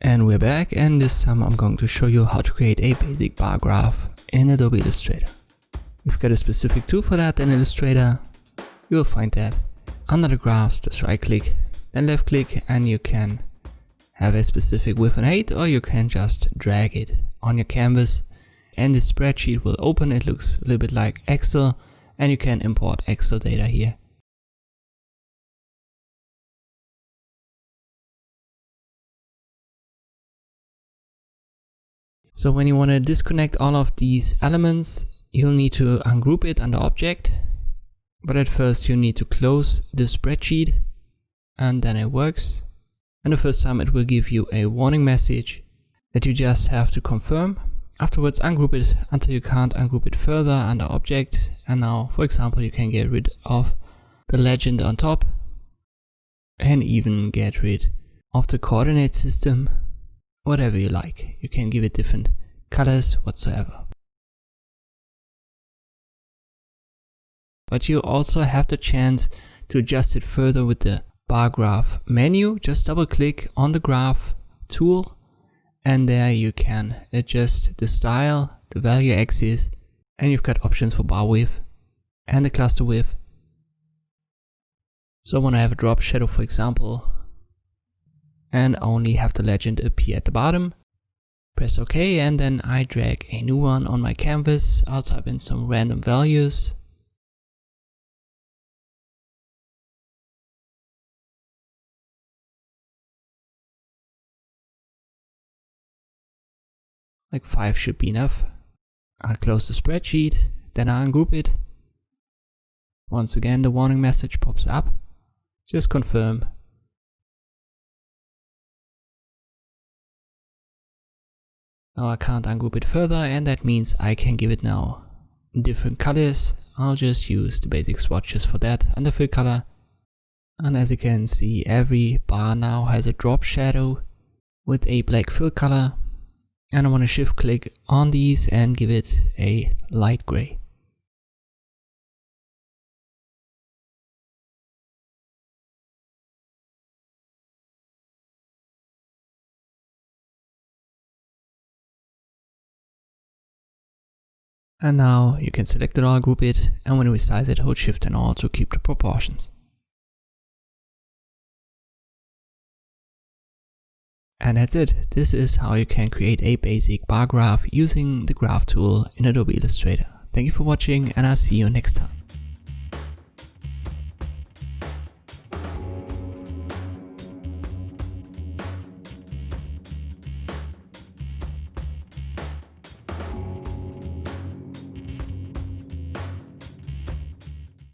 And we're back, and this time I'm going to show you how to create a basic bar graph in Adobe Illustrator. We've got a specific tool for that in Illustrator. You will find that under the graphs. Just right click, then left click, and you can have a specific width and height, or you can just drag it on your canvas and the spreadsheet will open. It looks a little bit like Excel, and you can import Excel data here. So when you want to disconnect all of these elements, you'll need to ungroup it under Object. But at first you need to close the spreadsheet, and then it works. And the first time it will give you a warning message that you just have to confirm. Afterwards ungroup it until you can't ungroup it further under Object. And now, for example, you can get rid of the legend on top and even get rid of the coordinate system. Whatever you like. You can give it different colors whatsoever. But you also have the chance to adjust it further with the bar graph menu. Just double click on the graph tool, and there you can adjust the style, the value axis, and you've got options for bar width and the cluster width. So I want to have a drop shadow, for example, and only have the legend appear at the bottom. Press OK, and then I drag a new one on my canvas. I'll type in some random values. Like 5 should be enough. I'll close the spreadsheet, then I'll ungroup it. Once again the warning message pops up. Just confirm. Now I can't ungroup it further, and that means I can give it now different colors. I'll just use the basic swatches for that under fill color. And as you can see, every bar now has a drop shadow with a black fill color. And I want to shift click on these and give it a light gray. And now you can select it all, group it, and when we resize it, hold Shift and Alt to keep the proportions. And that's it. This is how you can create a basic bar graph using the graph tool in Adobe Illustrator. Thank you for watching, and I'll see you next time.